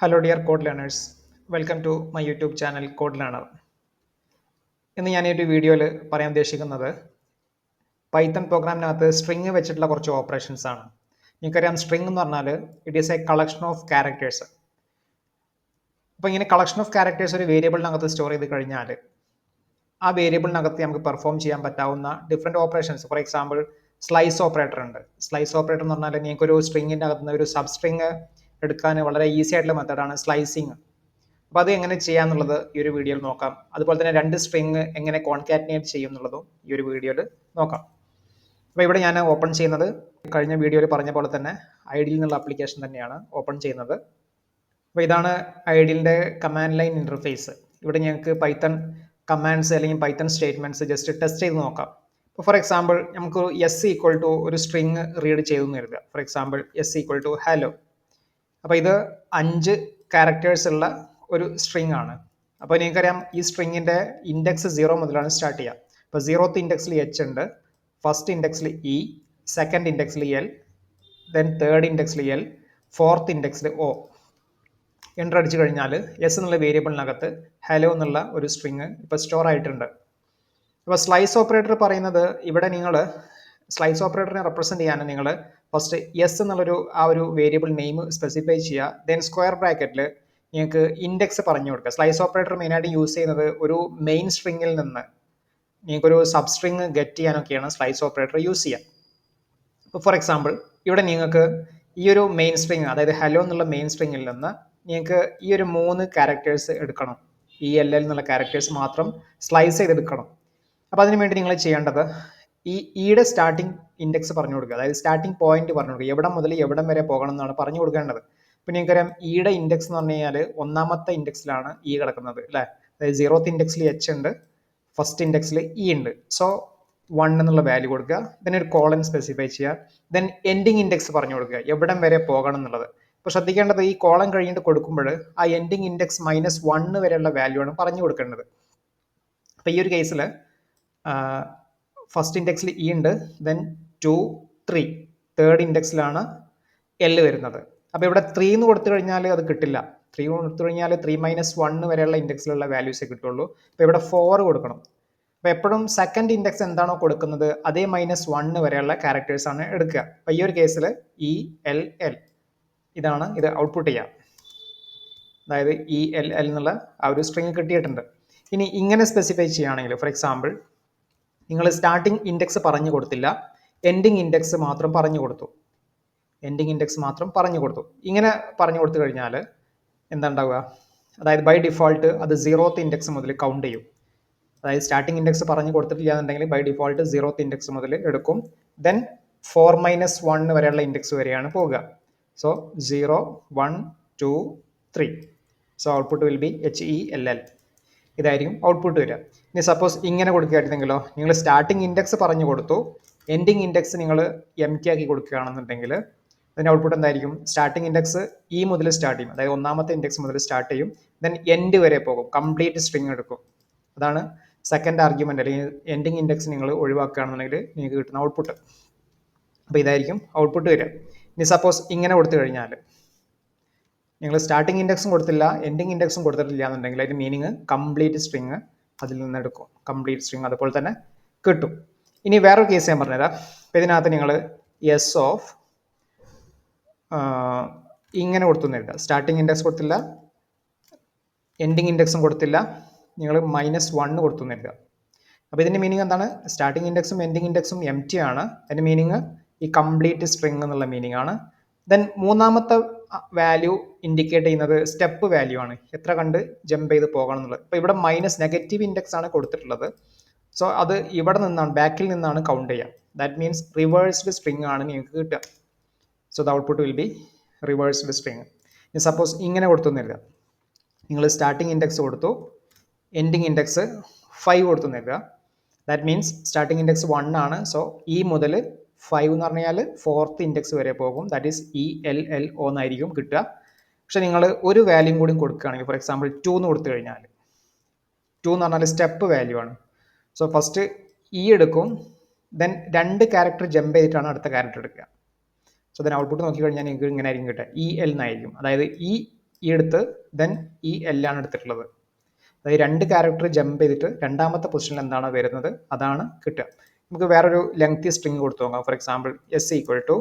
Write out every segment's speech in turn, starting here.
Hello dear code learners, welcome to my YouTube channel Code Learner. ഇന്ന് ഞാൻ ഈ ഒരു വീഡിയോയിൽ പറയാൻ ഉദ്ദേശിക്കുന്നത് പൈത്തൺ പ്രോഗ്രാമിനകത്ത് സ്ട്രിങ് വെച്ചിട്ടുള്ള കുറച്ച് ഓപ്പറേഷൻസ് ആണ്. നിങ്ങൾക്കറിയാം സ്ട്രിങ് എന്ന് പറഞ്ഞാൽ it is A collection of characters. അപ്പോൾ ഇങ്ങനെ കളക്ഷൻ ഓഫ് ക്യാരക്ടേഴ്സ് ഒരു വേരിയബിളിനകത്ത് സ്റ്റോർ ചെയ്ത് കഴിഞ്ഞാൽ ആ വേരിയബിളിനകത്ത് നമുക്ക് പെർഫോം ചെയ്യാൻ പറ്റാവുന്ന different operations, for example slice operator ഉണ്ട്. സ്ലൈസ് ഓപ്പറേറ്റർ എന്ന് പറഞ്ഞാൽ നിങ്ങൾക്കൊരു സ്ട്രിങ്ങിൻ്റെ അകത്ത് നിന്ന് ഒരു സബ് സ്ട്രിങ് എടുക്കാൻ വളരെ ഈസി ആയിട്ടുള്ള മെത്തേഡാണ് സ്ലൈസിങ്. അപ്പോൾ അത് എങ്ങനെ ചെയ്യാന്നുള്ളത് ഈ ഒരു വീഡിയോയിൽ നോക്കാം. അതുപോലെ തന്നെ രണ്ട് സ്ട്രിങ് എങ്ങനെ കോൺകാറ്റിനേറ്റ് ചെയ്യും എന്നുള്ളതും ഈ ഒരു വീഡിയോയിൽ നോക്കാം. അപ്പോൾ ഇവിടെ ഞാൻ ഓപ്പൺ ചെയ്യുന്നത് കഴിഞ്ഞ വീഡിയോയിൽ പറഞ്ഞ പോലെ തന്നെ ഐഡിയിൽ നിന്നുള്ള ആപ്ലിക്കേഷൻ തന്നെയാണ് ഓപ്പൺ ചെയ്യുന്നത്. അപ്പോൾ ഇതാണ് ഐഡിയിലെ കമാൻഡ് ലൈൻ ഇൻ്റർഫേസ്. ഇവിടെ ഞങ്ങൾക്ക് പൈത്തൺ കമാൻഡ്സ് അല്ലെങ്കിൽ പൈത്തൺ സ്റ്റേറ്റ്മെൻറ്റ്സ് ജസ്റ്റ് ടെസ്റ്റ് ചെയ്ത് നോക്കാം. ഇപ്പോൾ ഫോർ എക്സാമ്പിൾ നമുക്ക് എസ് ഈക്വൽ ടു ഒരു സ്ട്രിങ് റീഡ് ചെയ്തെന്ന് കരുതുക. For example S equal to hello. അപ്പോൾ ഇത് 5 ക്യാരക്ടേഴ്സ് ഉള്ള ഒരു സ്ട്രിങ് ആണ്. അപ്പോൾ നിങ്ങൾക്കറിയാം ഈ സ്ട്രിങ്ങിൻ്റെ ഇൻഡെക്സ് 0 മുതലാണ് സ്റ്റാർട്ട് ചെയ്യുക. അപ്പോൾ 0th ഇൻഡെക്സിൽ എച്ച് ഉണ്ട്, ഫസ്റ്റ് ഇൻഡെക്സിൽ ഇ, സെക്കൻഡ് ഇൻഡെക്സിൽ എൽ, ദെൻ തേർഡ് ഇൻഡെക്സിൽ എൽ, ഫോർത്ത് ഇൻഡെക്സിൽ ഒ. എൻ്റർ അടിച്ചു കഴിഞ്ഞാൽ എസ് എന്നുള്ള വേരിയബിളിനകത്ത് ഹലോ എന്നുള്ള ഒരു സ്ട്രിങ് ഇപ്പോൾ സ്റ്റോർ ആയിട്ടുണ്ട്. അപ്പോൾ സ്ലൈസ് ഓപ്പറേറ്റർ പറയുന്നത് ഇവിടെ നിങ്ങൾ സ്ലൈസ് ഓപ്പറേറ്ററിനെ റെപ്രസെൻറ്റ് ചെയ്യാൻ നിങ്ങൾ ഫസ്റ്റ് എസ് എന്നുള്ളൊരു ആ ഒരു വേരിയബിൾ നെയിം സ്പെസിഫൈ ചെയ്യുക. ദെൻ സ്ക്വയർ ബ്രാക്കറ്റിൽ നിങ്ങൾക്ക് ഇൻഡെക്സ് പറഞ്ഞു കൊടുക്കുക. സ്ലൈസ് ഓപ്പറേറ്റർ മെയിനായിട്ട് യൂസ് ചെയ്യുന്നത് ഒരു മെയിൻ സ്ട്രിങ്ങിൽ നിന്ന് നിങ്ങൾക്കൊരു സബ് സ്ട്രിങ് ഗെറ്റ് ചെയ്യാനൊക്കെയാണ് സ്ലൈസ് ഓപ്പറേറ്റർ യൂസ് ചെയ്യുക. ഇപ്പോൾ ഫോർ എക്സാമ്പിൾ ഇവിടെ നിങ്ങൾക്ക് ഈ ഒരു മെയിൻ സ്ട്രിങ്, അതായത് ഹലോ എന്നുള്ള മെയിൻ സ്ട്രിങ്ങിൽ നിന്ന് നിങ്ങൾക്ക് ഈ ഒരു 3 ക്യാരക്ടേഴ്സ് എടുക്കണം. ഈ എൽ എന്നുള്ള ക്യാരക്ടേഴ്സ് മാത്രം സ്ലൈസ് ചെയ്തെടുക്കണം. അപ്പോൾ അതിന് വേണ്ടി നിങ്ങൾ ചെയ്യേണ്ടത് ഈ ഇയുടെ സ്റ്റാർട്ടിംഗ് ഇൻഡെക്സ് പറഞ്ഞു കൊടുക്കുക, അതായത് സ്റ്റാർട്ടിംഗ് പോയിന്റ് പറഞ്ഞു കൊടുക്കുക. എവിടെ മുതൽ എവിടം വരെ പോകണം എന്നാണ് പറഞ്ഞു കൊടുക്കേണ്ടത്. ഇപ്പം നിങ്ങൾക്കറിയാം ഇയുടെ ഇൻഡെക്സ് എന്ന് പറഞ്ഞു കഴിഞ്ഞാൽ 1ാമത്തെ ഇൻഡെക്സിലാണ് ഇ കിടക്കുന്നത് അല്ലേ. അതായത് 0th ഇൻഡെക്സിൽ എച്ച് ഉണ്ട്, ഫസ്റ്റ് ഇൻഡെക്സിൽ ഇ ഉണ്ട്. സോ 1 എന്നുള്ള വാല്യൂ കൊടുക്കുക, ദെൻ ഒരു കോളൻ സ്പെസിഫൈ ചെയ്യുക, ദെൻ എൻഡിങ് ഇൻഡെക്സ് പറഞ്ഞു കൊടുക്കുക, എവിടം വരെ പോകണം എന്നുള്ളത്. ഇപ്പോൾ ശ്രദ്ധിക്കേണ്ടത് ഈ കോളൻ കഴിഞ്ഞിട്ട് കൊടുക്കുമ്പോൾ ആ എൻഡിങ് ഇൻഡെക്സ് -1 വരെയുള്ള വാല്യൂ ആണ് പറഞ്ഞു കൊടുക്കേണ്ടത്. അപ്പോൾ ഈ ഒരു കേസിൽ ഫസ്റ്റ് ഇൻഡെക്സിൽ ഇ ഉണ്ട്, ദെൻ 2, 3, തേർഡ് ഇൻഡെക്സിലാണ് എൽ വരുന്നത്. അപ്പോൾ ഇവിടെ 3 എന്ന് കൊടുത്തു കഴിഞ്ഞാൽ അത് കിട്ടില്ല. 3 കൊടുത്തു കഴിഞ്ഞാൽ 3 - 1 വരെയുള്ള ഇൻഡെക്സിലുള്ള വാല്യൂസേ കിട്ടുള്ളൂ. അപ്പോൾ ഇവിടെ 4 കൊടുക്കണം. അപ്പോൾ എപ്പോഴും സെക്കൻഡ് ഇൻഡെക്സ് എന്താണോ കൊടുക്കുന്നത് അതേ -1 വരെയുള്ള ക്യാരക്ടേഴ്സ് ആണ് എടുക്കുക. അപ്പോൾ ഈ ഒരു കേസിൽ ഇ എൽ എൽ ഇതാണ് ഇത് ഔട്ട്പുട്ട് ചെയ്യുക. അതായത് ഇ എൽ എൽ എന്നുള്ള ആ ഒരു സ്ട്രിങ് കിട്ടിയിട്ടുണ്ട്. ഇനി ഇങ്ങനെ സ്പെസിഫൈ ചെയ്യുകയാണെങ്കിൽ ഫോർ എക്സാമ്പിൾ നിങ്ങൾ സ്റ്റാർട്ടിംഗ് ഇൻഡെക്സ് പറഞ്ഞു കൊടുത്തില്ല, എൻഡിങ് ഇൻഡെക്സ് മാത്രം പറഞ്ഞു കൊടുത്തു. ഇങ്ങനെ പറഞ്ഞു കൊടുത്തു കഴിഞ്ഞാൽ എന്താ ഉണ്ടാവുക, അതായത് ബൈ ഡിഫോൾട്ട് അത് 0th ഇൻഡെക്സ് മുതൽ കൗണ്ട് ചെയ്യും. അതായത് സ്റ്റാർട്ടിംഗ് ഇൻഡെക്സ് പറഞ്ഞു കൊടുത്തിട്ടില്ല എന്നുണ്ടെങ്കിൽ ബൈ ഡിഫോൾട്ട് 0th ഇൻഡെക്സ് മുതൽ എടുക്കും. ദെൻ 4 - 1 വരെയുള്ള ഇൻഡെക്സ് വരെയാണ് പോകുക. So 0, 1, 2, 3. So output will be HELL. ഇതായിരിക്കും ഔട്ട്പുട്ട് വരിക. ഇനി സപ്പോസ് ഇങ്ങനെ കൊടുക്കുകയായിരുന്നെങ്കിലോ, നിങ്ങൾ സ്റ്റാർട്ടിംഗ് ഇൻഡെക്സ് പറഞ്ഞു കൊടുത്തു, എൻഡിങ് ഇൻഡെക്സ് നിങ്ങൾ എംറ്റി ആക്കി കൊടുക്കുകയാണെന്നുണ്ടെങ്കിൽ അതിൻ്റെ ഔട്ട്പുട്ട് എന്തായിരിക്കും, സ്റ്റാർട്ടിംഗ് ഇൻഡെക്സ് ഇ മുതൽ സ്റ്റാർട്ട് ചെയ്യും, അതായത് 1ാമത്തെ ഇൻഡെക്സ് മുതൽ സ്റ്റാർട്ട് ചെയ്യും, ദെൻ എൻഡ് വരെ പോകും, കംപ്ലീറ്റ് സ്ട്രിങ് എടുക്കും. അതാണ് സെക്കൻഡ് ആർഗ്യുമെൻ്റ്. അല്ലെങ്കിൽ എൻഡിങ് ഇൻഡെക്സ് നിങ്ങൾ ഒഴിവാക്കുകയാണെന്നുണ്ടെങ്കിൽ നിങ്ങൾക്ക് കിട്ടുന്ന ഔട്ട്പുട്ട്. അപ്പോൾ ഇതായിരിക്കും ഔട്ട്പുട്ട് വരിക. ഇനി സപ്പോസ് ഇങ്ങനെ കൊടുത്തു കഴിഞ്ഞാൽ നിങ്ങൾ സ്റ്റാർട്ടിംഗ് ഇൻഡെക്സും കൊടുത്തില്ല, എൻഡിങ് ഇൻഡെക്സും കൊടുത്തിട്ടില്ല എന്നുണ്ടെങ്കിൽ അതിൻ്റെ മീനിങ് കംപ്ലീറ്റ് സ്ട്രിങ് അതിൽ നിന്ന് എടുക്കും. കംപ്ലീറ്റ് സ്ട്രിങ് അതുപോലെ തന്നെ കിട്ടും. ഇനി വേറൊരു കേസ് ഞാൻ പറഞ്ഞുതരാം. അപ്പോൾ ഇതിനകത്ത് നിങ്ങൾ എസ് ഓഫ് ഇങ്ങനെ കൊടുത്തു എഴുതുക. സ്റ്റാർട്ടിംഗ് ഇൻഡെക്സ് കൊടുത്തില്ല, എൻഡിങ് ഇൻഡെക്സും കൊടുത്തില്ല, നിങ്ങൾ -1 കൊടുത്തു എഴുതുക. അപ്പോൾ ഇതിൻ്റെ മീനിങ് എന്താണ്, സ്റ്റാർട്ടിംഗ് ഇൻഡെക്സും എൻഡിങ് ഇൻഡെക്സും എംറ്റി ആണ്. അതിൻ്റെ മീനിങ് ഈ കംപ്ലീറ്റ് സ്ട്രിങ് എന്നുള്ള മീനിങ് ആണ്. ദെൻ 3ാമത്തെ വാല്യൂ ഇൻഡിക്കേറ്റ് ചെയ്യുന്നത് സ്റ്റെപ്പ് വാല്യൂ ആണ്, എത്ര കണ്ട് ജമ്പ് ചെയ്ത് പോകണം എന്നുള്ളത്. അപ്പോൾ ഇവിടെ നെഗറ്റീവ് ഇൻഡെക്സ് ആണ് കൊടുത്തിട്ടുള്ളത്. സോ അത് ഇവിടെ നിന്നാണ്, ബാക്കിൽ നിന്നാണ് കൗണ്ട് ചെയ്യുക. ദാറ്റ് മീൻസ് റിവേഴ്സ്ഡ് സ്ട്രിങ് ആണ് നിങ്ങൾക്ക് കിട്ടുക. So the output will be reversed string. ഇനി സപ്പോസ് ഇങ്ങനെ കൊടുത്തു തരിക, നിങ്ങൾ സ്റ്റാർട്ടിംഗ് ഇൻഡെക്സ് കൊടുത്തു, എൻഡിങ് ഇൻഡെക്സ് 5 കൊടുത്തു തരിക. ദാറ്റ് മീൻസ് സ്റ്റാർട്ടിംഗ് ഇൻഡെക്സ് 1 ആണ്. സോ ഇ മുതൽ 5 എന്ന് പറഞ്ഞാൽ 4th ഇൻഡെക്സ് വരെ പോകും. ദാറ്റ് ഈസ് ELLO എന്നായിരിക്കും കിട്ടുക. പക്ഷെ നിങ്ങൾ ഒരു വാല്യൂ കൂടി കൊടുക്കുകയാണെങ്കിൽ, ഫോർ എക്സാമ്പിൾ 2 എന്ന് കൊടുത്തു കഴിഞ്ഞാൽ, 2 എന്ന് പറഞ്ഞാൽ സ്റ്റെപ്പ് വാല്യൂ ആണ്. സോ ഫസ്റ്റ് ഇ എടുക്കും, ദെൻ 2 ക്യാരക്ടർ ജമ്പ് ചെയ്തിട്ടാണ് അടുത്ത ക്യാരക്ടർ എടുക്കുക. സോ ദെൻ ഔട്ട്പുട്ട് നോക്കി കഴിഞ്ഞാൽ നിങ്ങൾക്ക് ഇങ്ങനെ ആയിരിക്കും കിട്ടുക, EL എന്നായിരിക്കും. അതായത് ഈ എടുത്ത് ദെൻ ഈ L ആണ് എടുത്തിട്ടുള്ളത്. അതായത് 2 ക്യാരക്ടർ ജമ്പ് ചെയ്തിട്ട് രണ്ടാമത്തെ പൊസിഷനിൽ എന്താണ് വരുന്നത് അതാണ് കിട്ടുക. നമുക്ക് വേറൊരു ലെങ്തി സ്ട്രിങ് കൊടുത്തു നോക്കാം. For example S equal to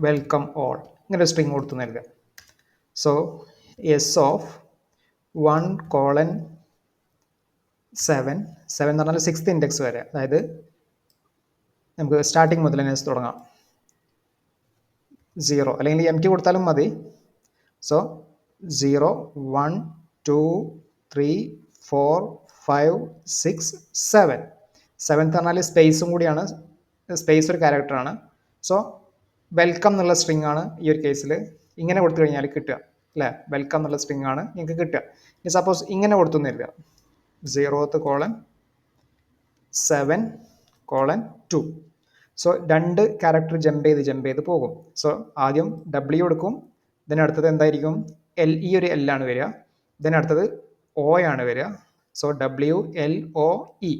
welcome all, ഇങ്ങനെ ഒരു സ്ട്രിങ് കൊടുത്തു നൽകുക. സോ എസ് ഓഫ് 1:7 എന്ന് പറഞ്ഞാൽ 6th ഇൻഡെക്സ് വരെ, അതായത് നമുക്ക് സ്റ്റാർട്ടിങ് മുതൽ തന്നെ തുടങ്ങാം. 0 അല്ലെങ്കിൽ എം ടി കൊടുത്താലും മതി. സോ 0 1 2 3 4 5 6 7 സെവൻത്ത് പറഞ്ഞാൽ സ്പേസും കൂടിയാണ്, സ്പേസ് ഒരു ക്യാരക്ടറാണ്. സോ വെൽക്കം എന്നുള്ള സ്ട്രിങ് ആണ് ഈ ഒരു കേസിൽ ഇങ്ങനെ കൊടുത്തു കഴിഞ്ഞാൽ കിട്ടുക അല്ലേ. വെൽക്കം എന്നുള്ള സ്ട്രിങ് ആണ് നിങ്ങൾക്ക് കിട്ടുക. ഇനി സപ്പോസ് ഇങ്ങനെ കൊടുത്തു തരിക 0:7:2. സോ 2 ക്യാരക്ടർ ജമ്പ് ചെയ്ത് പോകും. സോ ആദ്യം W എടുക്കും, ദെൻ അടുത്തത് എന്തായിരിക്കും L, ഈ ഒരു L ആണ് വരിക. ദെൻ അടുത്തത് O ആണ് വരിക. സോ WLOE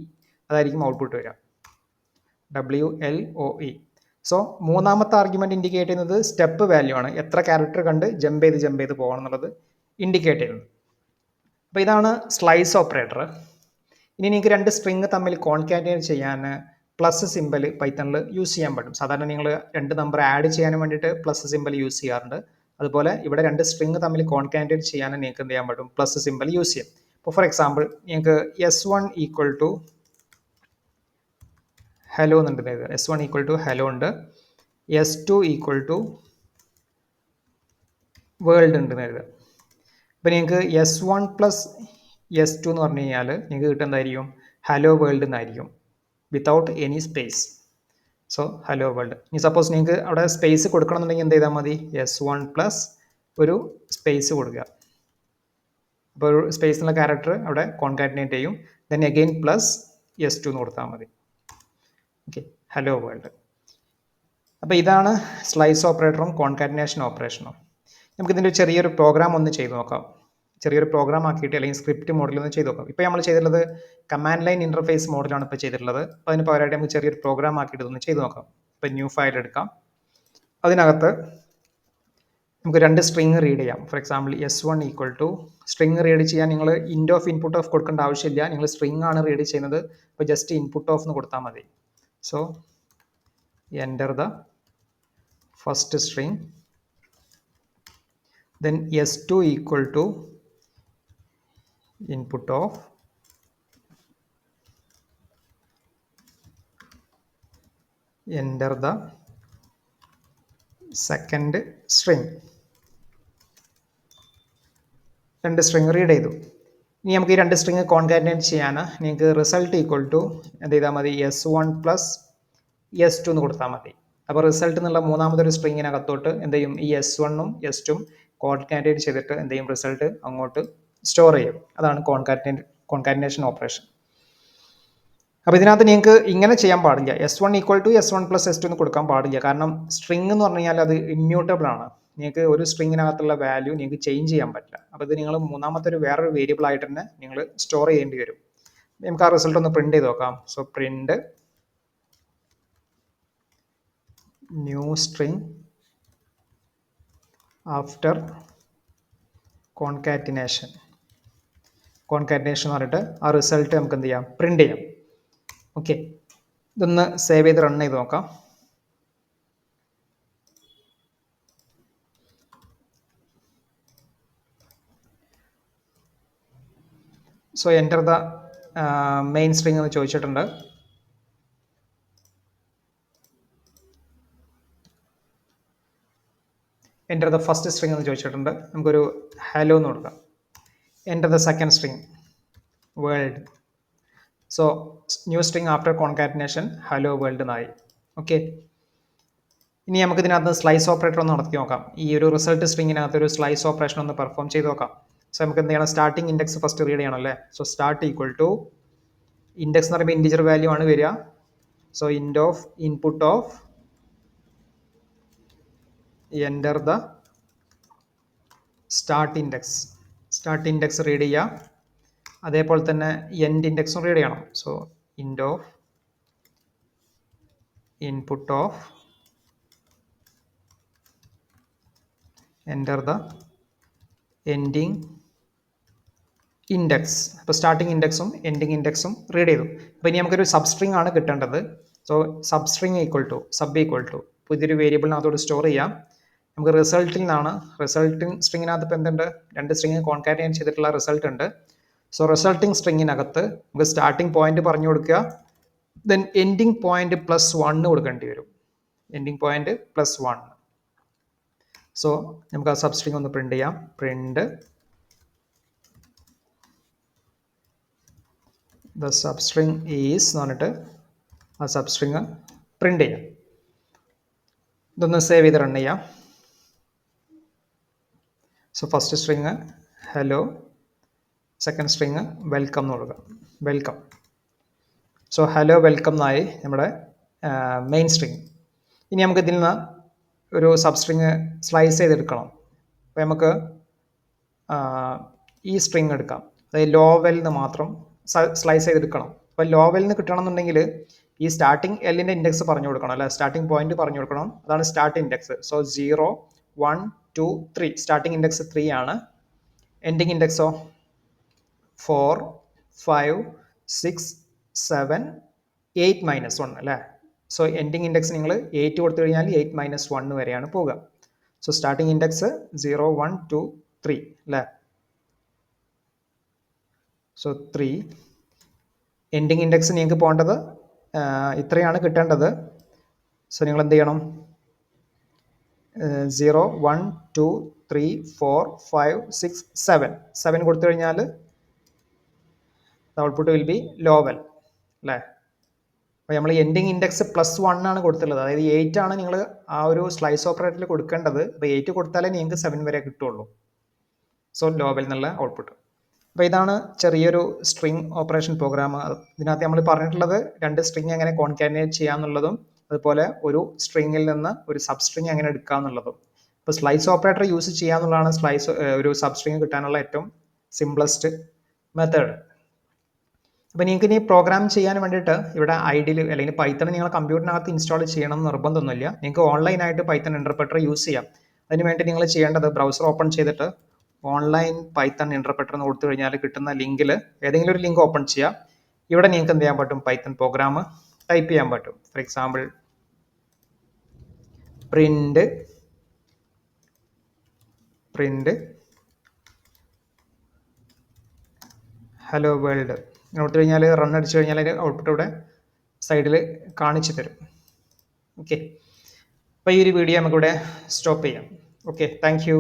അതായിരിക്കും ഔട്ട്പുട്ട് വരിക, WLOE. സോ മൂന്നാമത്തെ ആർഗ്യുമെന്റ് ഇൻഡിക്കേറ്റ് ചെയ്യുന്നത് സ്റ്റെപ്പ് വാല്യൂ ആണ്, എത്ര ക്യാരക്ടർ കണ്ട് ജമ്പ് ചെയ്ത് പോകണം എന്നുള്ളത് ഇൻഡിക്കേറ്റ് ചെയ്യുന്നത്. അപ്പോൾ ഇതാണ് സ്ലൈസ് ഓപ്പറേറ്റർ. ഇനി നിങ്ങൾക്ക് 2 സ്ട്രിങ് തമ്മിൽ കോൺകാറ്റിനേറ്റ് ചെയ്യാൻ പ്ലസ് സിമ്പൽ പൈത്തണിൽ യൂസ് ചെയ്യാൻ പറ്റും. സാധാരണ നിങ്ങൾ 2 നമ്പർ ആഡ് ചെയ്യാൻ വേണ്ടിയിട്ട് പ്ലസ് സിമ്പൽ യൂസ് ചെയ്യാറുണ്ട്. അതുപോലെ ഇവിടെ 2 സ്ട്രിങ് തമ്മിൽ കോൺകാറ്റിനേറ്റ് ചെയ്യാൻ നിങ്ങൾക്ക് എന്ത് ചെയ്യാൻ പറ്റും, പ്ലസ് സിമ്പൽ യൂസ് ചെയ്യാം. ഇപ്പോൾ ഫോർ എക്സാമ്പിൾ നിങ്ങൾക്ക് S1 ഈക്വൽ ടു ഹലോ എന്നുണ്ട്, S1 ഈക്വൽ ടു ഹലോ ഉണ്ട്, S2 ഈക്വൽ ടു വേൾഡ് ഉണ്ട് എഴുതുക. അപ്പോൾ നിങ്ങൾക്ക് S1 പ്ലസ് S2 എന്ന് പറഞ്ഞു കഴിഞ്ഞാൽ നിങ്ങൾക്ക് കിട്ടുന്നതായിരിക്കും ഹലോ വേൾഡ് എന്നായിരിക്കും, without any space. So hello world. ഇനി സപ്പോസ് നിങ്ങൾക്ക് അവിടെ സ്പേസ് കൊടുക്കണമെന്നുണ്ടെങ്കിൽ എന്ത് ചെയ്താൽ മതി, S1 പ്ലസ് ഒരു സ്പേസ് കൊടുക്കുക. അപ്പോൾ ഒരു സ്പേസ് എന്നുള്ള ക്യാരക്ടർ അവിടെ കോൺകാറ്റിനേറ്റ് ചെയ്യും. ദെൻ അഗെയിൻ പ്ലസ് S2 എന്ന് കൊടുത്താൽ മതി. Okay, hello world. അപ്പോൾ ഇതാണ് സ്ലൈസ് ഓപ്പറേറ്ററും കോൺകാറ്റിനേഷൻ ഓപ്പറേഷനും. നമുക്കിതിൻ്റെ ചെറിയൊരു പ്രോഗ്രാം ഒന്ന് ചെയ്ത് നോക്കാം. ചെറിയൊരു പ്രോഗ്രാം ആക്കിയിട്ട് അല്ലെങ്കിൽ സ്ക്രിപ്റ്റ് മോഡലിൽ ഒന്ന് ചെയ്ത് നോക്കാം. ഇപ്പോൾ നമ്മൾ ചെയ്തിട്ടുള്ളത് കമാൻഡ് ലൈൻ ഇൻ്റർഫേസ് മോഡലാണ് ഇപ്പോൾ ചെയ്തിട്ടുള്ളത്. അപ്പോൾ അതിന് പകരമായിട്ട് നമുക്ക് ചെറിയൊരു പ്രോഗ്രാം ആക്കിയിട്ട് ഒന്ന് ചെയ്ത് നോക്കാം. ഇപ്പോൾ ന്യൂ ഫയൽ എടുക്കാം. അതിനകത്ത് നമുക്ക് 2 സ്ട്രിങ് റീഡ് ചെയ്യാം. For example S1 equal to string read ചെയ്യാൻ നിങ്ങൾ ഇൻറ്റ് ഓഫ് ഇൻപുട്ട് ഓഫ് കൊടുക്കേണ്ട ആവശ്യമില്ല. നിങ്ങൾ സ്ട്രിങ് ആണ് റീഡ് ചെയ്യുന്നത്, അപ്പോൾ ജസ്റ്റ് ഇൻപുട്ട് ഓഫ് എന്ന് കൊടുത്താൽ മതി. So enter the first string, then S2 equal to input of enter the second string. 2 string read ചെയ്തു. ഇനി നമുക്ക് ഈ 2 സ്ട്രിങ് കോൺകാറ്റിനേറ്റ് ചെയ്യാൻ നിങ്ങൾക്ക് റിസൾട്ട് ഈക്വൽ ടു എന്ത് ചെയ്താൽ മതി, S1 പ്ലസ് S2 എന്ന് കൊടുത്താൽ മതി. അപ്പോൾ റിസൾട്ട് എന്നുള്ള മൂന്നാമതൊരു സ്ട്രിങ്ങിനകത്തോട്ട് എന്ത് ചെയ്യും, ഈ S1ഉം S2ഉം കോൺകാറ്റിനേറ്റ് ചെയ്തിട്ട് എന്ത് ചെയ്യും, റിസൾട്ട് അങ്ങോട്ട് സ്റ്റോർ ചെയ്യും. അതാണ് കോൺകാറ്റിനേഷൻ ഓപ്പറേഷൻ. അപ്പോൾ ഇതിനകത്ത് നിങ്ങൾക്ക് ഇങ്ങനെ ചെയ്യാൻ പാടില്ല, S1 equal to S1 plus S2 എന്ന് കൊടുക്കാൻ പാടില്ല. കാരണം സ്ട്രിങ് എന്ന് പറഞ്ഞു കഴിഞ്ഞാൽ അത് ഇമ്മ്യൂട്ടബിൾ ആണ്. നിങ്ങൾക്ക് ഒരു സ്ട്രിങ്ങിനകത്തുള്ള വാല്യൂ നിങ്ങൾക്ക് ചേഞ്ച് ചെയ്യാൻ പറ്റില്ല. അപ്പോൾ ഇത് നിങ്ങൾ മൂന്നാമത്തെ ഒരു വേറൊരു വേരിയബിൾ ആയിട്ട് തന്നെ നിങ്ങൾ സ്റ്റോർ ചെയ്യേണ്ടി വരും. നമുക്ക് ആ റിസൾട്ട് ഒന്ന് പ്രിന്റ് ചെയ്ത് നോക്കാം. So print new string after concatenation എന്ന് പറഞ്ഞിട്ട് ആ റിസൾട്ട് നമുക്ക് എന്ത് ചെയ്യാം, പ്രിന്റ് ചെയ്യാം. ഓക്കെ, ഇതൊന്ന് സേവ് ചെയ്ത് റൺ ചെയ്ത് നോക്കാം. So enter the main string എന്ന് ചോദിച്ചിട്ടുണ്ട്. എൻ്റർ ദ ഫസ്റ്റ് സ്ട്രിങ് എന്ന് ചോദിച്ചിട്ടുണ്ട്. നമുക്കൊരു ഹലോ എന്ന് കൊടുക്കാം. Enter the second string world. So new string after concatenation hello world എന്നായി. ഓക്കെ, ഇനി നമുക്ക് ഇതിനകത്ത് സ്ലൈസ് ഓപ്പറേറ്റർ ഒന്ന് നടത്തി നോക്കാം. ഈ ഒരു റിസൾട്ട് സ്ട്രിങ്ങിനകത്ത് ഒരു സ്ലൈസ് ഓപ്പറേഷൻ ഒന്ന് പെർഫോം ചെയ്ത് നോക്കാം. സോ നമുക്ക് എന്ത് ചെയ്യണം, സ്റ്റാർട്ടിംഗ് ഇൻഡെക്സ് ഫസ്റ്റ് റീഡ് ചെയ്യണം അല്ലേ. So start equal to index എന്ന് പറയുമ്പോൾ ഇൻറ്റിജർ വാല്യൂ ആണ് വരിക. So int of input of enter the start index read ചെയ്യുക. അതേപോലെ തന്നെ എൻഡ് ഇൻഡെക്സും റീഡ് ചെയ്യണം. So int of input of enter the ending index. അപ്പോൾ സ്റ്റാർട്ടിംഗ് ഇൻഡെക്സും എൻഡിങ് ഇൻഡെക്സും റീഡ് ചെയ്തു. അപ്പോൾ ഇനി നമുക്കൊരു സബ്സ്ട്രിങ് ആണ് കിട്ടേണ്ടത്. So substring equal to sub equal to പുതിയൊരു വേരിയബിളിനകത്തോട് സ്റ്റോർ ചെയ്യാം. നമുക്ക് റിസൾട്ടിൽ നിന്നാണ്, റിസൾട്ടിങ് സ്ട്രിങ്ങിനകത്ത് ഇപ്പോൾ എന്തുണ്ട്, 2 സ്ട്രിങ് കോൺകാറ്റിനേറ്റ് ചെയ്തിട്ടുള്ള റിസൾട്ട് ഉണ്ട്. സോ റിസൾട്ടിങ് സ്ട്രിങ്ങിനകത്ത് നമുക്ക് സ്റ്റാർട്ടിംഗ് പോയിന്റ് പറഞ്ഞു കൊടുക്കുക, ദെൻ എൻഡിങ് പോയിന്റ് +1 കൊടുക്കേണ്ടി വരും. Ending point +1. സോ നമുക്ക് ആ സബ്സ്ട്രിങ് ഒന്ന് പ്രിന്റ് ചെയ്യാം. പ്രിന്റ് ദ സബ്സ്ട്രിങ് ഈസ് എന്ന് പറഞ്ഞിട്ട് ആ സബ്സ്ട്രിങ് പ്രിന്റ് ചെയ്യാം. ഇതൊന്ന് സേവ് ചെയ്ത് റൺ ചെയ്യാം. So first string hello, second string welcome എന്ന് കൊടുക്കുക. വെൽക്കം. സോ ഹലോ വെൽക്കം എന്നായി നമ്മുടെ മെയിൻ സ്ട്രിങ്. ഇനി നമുക്ക് ഇതിൽ നിന്ന് ഒരു സബ്സ്ട്രിങ് സ്ലൈസ് ചെയ്തെടുക്കണം. അപ്പോൾ നമുക്ക് ഈ സ്ട്രിങ് എടുക്കാം, അതായത് ലോവെൽ നിന്ന് മാത്രം സ്ലൈസ് ചെയ്തെടുക്കണം. അപ്പോൾ ലോവെൽ നിന്ന് കിട്ടണമെന്നുണ്ടെങ്കിൽ ഈ സ്റ്റാർട്ടിംഗ് എല്ലിൻ്റെ ഇൻഡെക്സ് പറഞ്ഞു കൊടുക്കണം, അല്ല സ്റ്റാർട്ടിംഗ് പോയിന്റ് പറഞ്ഞു കൊടുക്കണം. അതാണ് start index. So 0, 1, 2, 3. Starting index 3 ആണ്. എൻഡിങ് ഇൻഡെക്സോ 4, 5, 6, 7, 8 - 1 അല്ലേ. സോ എൻഡിങ് ഇൻഡെക്സ് നിങ്ങൾ 8 കൊടുത്തു കഴിഞ്ഞാൽ 8 - 1 വരെയാണ് പോവുക. സോ സ്റ്റാർട്ടിംഗ് ഇൻഡെക്സ് 0, 1, 2, 3 അല്ലേ. സോ 3. എൻഡിങ് ഇൻഡെക്സ് നിങ്ങൾക്ക് പോകേണ്ടത് ഇത്രയാണ് കിട്ടേണ്ടത്. സോ നിങ്ങൾ എന്ത് ചെയ്യണം, 0, 1, 2, 3, 4, 5, 6, 7 കൊടുത്തു കഴിഞ്ഞാൽ ഔട്ട്പുട്ട് വിൽ ബി ലോവൽ അല്ലേ. അപ്പോൾ നമ്മൾ എൻഡിങ് ഇൻഡെക്സ് +1 ആണ് കൊടുത്തുള്ളത്, അതായത് 8 ആണ് നിങ്ങൾ ആ ഒരു സ്ലൈസ് ഓപ്പറേറ്ററിൽ കൊടുക്കേണ്ടത്. അപ്പോൾ 8 കൊടുത്താലേ നിങ്ങൾക്ക് 7 വരെ കിട്ടുള്ളൂ. സോ ലോവൽ എന്നുള്ള ഔട്ട്പുട്ട്. അപ്പോൾ ഇതാണ് ചെറിയൊരു സ്ട്രിങ് ഓപ്പറേഷൻ പ്രോഗ്രാം. ഇതിനകത്ത് നമ്മൾ പറഞ്ഞിട്ടുള്ളത് 2 സ്ട്രിങ് എങ്ങനെ കോൺകാറ്റിനേറ്റ് ചെയ്യാന്നുള്ളതും അതുപോലെ ഒരു സ്ട്രിങ്ങിൽ നിന്ന് ഒരു സബ്സ്ട്രിങ് എങ്ങനെ എടുക്കുക എന്നുള്ളതും. ഇപ്പോൾ സ്ലൈസ് ഓപ്പറേറ്റർ യൂസ് ചെയ്യാന്നുള്ളതാണ് ഒരു സബ്സ്ട്രിങ് കിട്ടാനുള്ള ഏറ്റവും സിംപ്ലസ്റ്റ് മെത്തേഡ്. അപ്പോൾ നിങ്ങൾക്ക് ഇനി പ്രോഗ്രാം ചെയ്യാൻ വേണ്ടിയിട്ട് ഇവിടെ ഐഡിയിൽ അല്ലെങ്കിൽ പൈത്തൺ നിങ്ങൾ കമ്പ്യൂട്ടറിനകത്ത് ഇൻസ്റ്റാൾ ചെയ്യണം എന്ന് നിർബന്ധമൊന്നുമില്ല. നിങ്ങൾക്ക് ഓൺലൈനായിട്ട് പൈത്തൺ ഇൻ്റർപ്രെറ്റർ യൂസ് ചെയ്യാം. അതിനുവേണ്ടി നിങ്ങൾ ചെയ്യേണ്ടത് ബ്രൗസർ ഓപ്പൺ ചെയ്തിട്ട് ഓൺലൈൻ പൈത്തൺ ഇൻ്റർപ്രെറ്റർ എന്ന് കൊടുത്തു കഴിഞ്ഞാൽ കിട്ടുന്ന ലിങ്കിൽ ഏതെങ്കിലും ഒരു ലിങ്ക് ഓപ്പൺ ചെയ്യുക. ഇവിടെ നിങ്ങൾക്ക് എന്ത് ചെയ്യാൻ പറ്റും, പൈത്തൺ പ്രോഗ്രാം ടൈപ്പ് ചെയ്യാൻ പറ്റും. For example print hello world കൊടുത്തു കഴിഞ്ഞാൽ റൺ അടിച്ചു കഴിഞ്ഞാൽ അതിൻ്റെ ഔട്ട്പുട്ട് ഇവിടെ സൈഡിൽ കാണിച്ചു തരും. ഓക്കെ, അപ്പോൾ ഈ ഒരു വീഡിയോ നമുക്കിവിടെ സ്റ്റോപ്പ് ചെയ്യാം. Okay, thank you.